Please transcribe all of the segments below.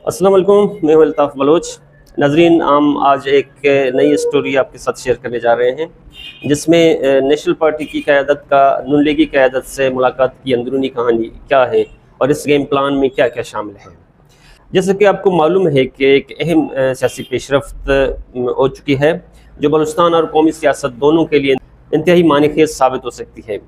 अस्सलाम वालेकुम, मैं हूं अल्ताफ़ बलोच। नाजरीन, हम आज एक नई स्टोरी आपके साथ शेयर करने जा रहे हैं जिसमें नेशनल पार्टी की क़यादत का नून लीग की क़यादत से मुलाकात की अंदरूनी कहानी क्या है और इस गेम प्लान में क्या क्या शामिल है। जैसे कि आपको मालूम है कि एक अहम सियासी पेशरफ्त हो चुकी है जो बलूचिस्तान और कौमी सियासत दोनों के लिए इंतहाई मानीखेज साबित हो सकती है।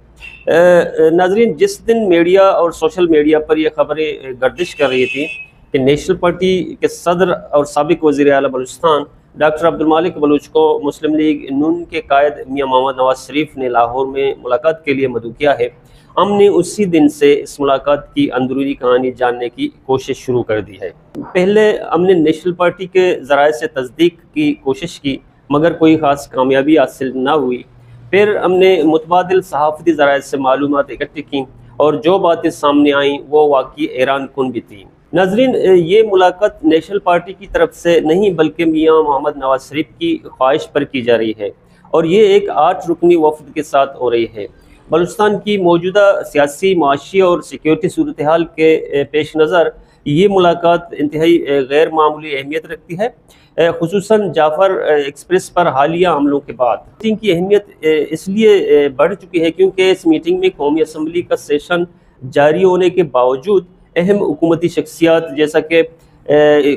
नाजरीन, जिस दिन मीडिया और सोशल मीडिया पर यह खबरें गर्दिश कर रही थी कि नेशनल पार्टी के सदर और साबिक वज़ीर आला बलूचिस्तान डॉक्टर अब्दुल मालिक बलूच को मुस्लिम लीग नून के कायद मियां मोहम्मद नवाज शरीफ ने लाहौर में मुलाकात के लिए मदऊ किया है, हमने उसी दिन से इस मुलाकात की अंदरूनी कहानी जानने की कोशिश शुरू कर दी है। पहले हमने नेशनल पार्टी के ज़राए से तस्दीक की कोशिश की मगर कोई ख़ास कामयाबी हासिल ना हुई। फिर हमने मुतबादिल सहाफ़ती ज़राए से मालूमात इकट्ठी की और जो बातें सामने आईं वो वाकई हैरान कुन भी थी। नाजरीन, ये मुलाकात नेशनल पार्टी की तरफ से नहीं बल्कि मियां मोहम्मद नवाज शरीफ की ख्वाहिश पर की जा रही है और ये एक 8 रुकनी वफ़द के साथ हो रही है। बलूचिस्तान की मौजूदा सियासी, माशी और सिक्योरिटी सूरत हाल के पेश नज़र ये मुलाकात इंतहाई गैर मामूली अहमियत रखती है, खुसूसन जाफ़र एक्सप्रेस पर हालिया हमलों के बाद। मीटिंग की अहमियत इसलिए बढ़ चुकी है क्योंकि इस मीटिंग में कौमी असम्बली का सेशन जारी होने के बावजूद अहम हुकूमती शख्सियात जैसा कि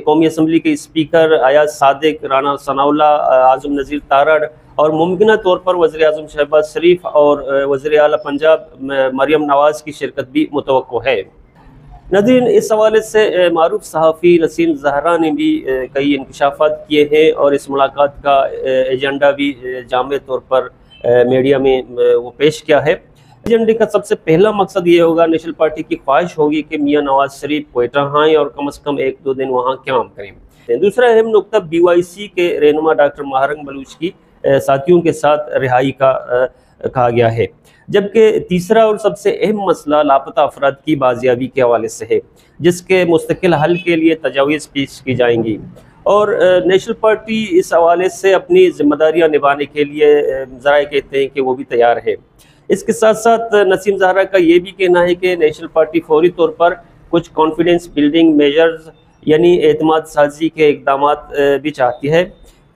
कौमी असम्बली के स्पीकर अयाज सादिक, राना सनाउल्लाह, आज़म नज़ीर तारड़ और मुमकिन तौर पर वज़ीर आज़म शहबाज शरीफ और वज़ीर आला पंजाब मरियम नवाज़ की शिरकत भी मुतवक्को है। नाज़रीन, इस हवाले से मारूफ सहाफ़ी नसीम ज़हरा ने भी कई इंकशाफात किए हैं और इस मुलाकात का एजेंडा भी जामे तौर पर मीडिया में वो पेश किया है। एजेंडे का सबसे पहला मकसद ये होगा, नेशनल पार्टी की ख्वाहिश होगी कि मियां नवाज शरीफ क्वेटा आएँ और कम से कम 1-2 दिन वहाँ क़याम करें। दूसरा अहम नुकता BYC के रहनुमा डॉक्टर महारंग बलूच की साथियों के साथ रिहाई का कहा गया है, जबकि तीसरा और सबसे अहम मसला लापता अफराद की बाजियाबी के हवाले से है जिसके मुस्तकिल हल के लिए तजावीज़ पेश की जाएंगी और नेशनल पार्टी इस हवाले से अपनी जिम्मेदारियाँ निभाने के लिए ज़राए कहते हैं कि वो भी तैयार है। इसके साथ साथ नसीम ज़हरा का ये भी कहना है कि नेशनल पार्टी फौरी तौर पर कुछ कॉन्फिडेंस बिल्डिंग मेजर्स यानी एतमाद साजी के इक़दामात भी चाहती है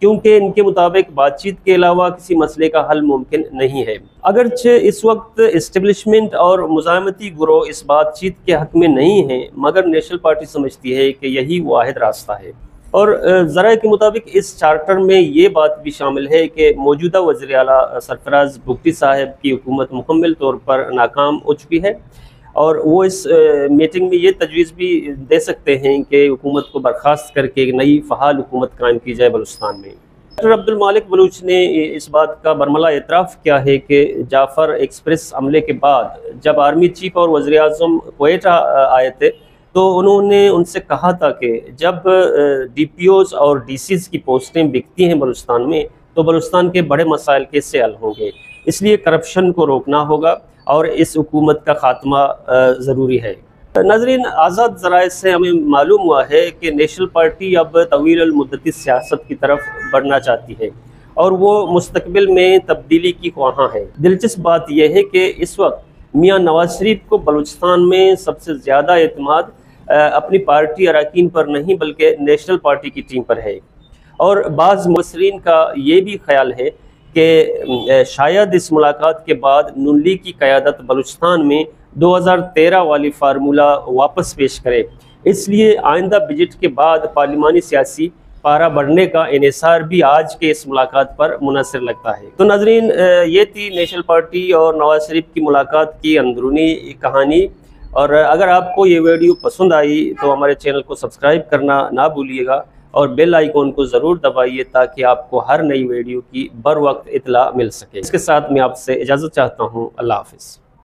क्योंकि इनके मुताबिक बातचीत के अलावा किसी मसले का हल मुमकिन नहीं है। अगरचे इस वक्त इस्टेब्लिशमेंट और मुज़ाहमती गिरोह इस बातचीत के हक़ में नहीं है मगर नेशनल पार्टी समझती है कि यही वाहिद रास्ता है और ज़राए के मुताबिक इस चार्टर में ये बात भी शामिल है कि मौजूदा वज़ीर आला सरफराज भुगटी साहब की हुकूमत मुकम्मल तौर पर नाकाम हो चुकी है और वो इस मीटिंग में ये तजवीज़ भी दे सकते हैं कि हुकूमत को बर्खास्त करके एक नई फ़हाल हुकूमत कायम की जाए बलूचिस्तान में। डॉक्टर अब्दुल मालिक बलूच ने इस बात का बरमला एतराफ़ किया है कि जाफ़र एक्सप्रेस हमले के बाद जब आर्मी चीफ और वज़ीर आज़म क्वेटा आए थे तो उन्होंने उनसे कहा था कि जब DPOs और DCs की पोस्टें बिकती हैं बलूचिस्तान में तो बलूचिस्तान के बड़े मसाइल कैसे हल होंगे, इसलिए करप्शन को रोकना होगा और इस हुकूमत का खात्मा ज़रूरी है। नाज़रीन, आज़ाद ज़राए से हमें मालूम हुआ है कि नेशनल पार्टी अब तवील मुद्दती सियासत की तरफ बढ़ना चाहती है और वो मुस्तकबिल में तब्दीली की ख्वाहां है। दिलचस्प बात यह है कि इस वक्त मियां नवाज शरीफ को बलूचिस्तान में सबसे ज़्यादा एतमाद अपनी पार्टी अरकान पर नहीं बल्कि नेशनल पार्टी की टीम पर है और बाज़ मुबसरीन का ये भी ख्याल है कि शायद इस मुलाकात के बाद नून लीग की क़यादत बलूचिस्तान में 2013 वाली फार्मूला वापस पेश करे, इसलिए आइंदा बजट के बाद पार्लिमानी सियासी पारा बढ़ने का इन्हिसार भी आज के इस मुलाकात पर मुनसर लगता है। तो नाजरीन, ये थी नेशनल पार्टी और नवाज शरीफ की मुलाकात की अंदरूनी कहानी और अगर आपको ये वीडियो पसंद आई तो हमारे चैनल को सब्सक्राइब करना ना भूलिएगा और बेल आइकॉन को ज़रूर दबाइए ताकि आपको हर नई वीडियो की बर वक्त इतला मिल सके। इसके साथ मैं आपसे इजाज़त चाहता हूँ। अल्लाह हाफ़िज़।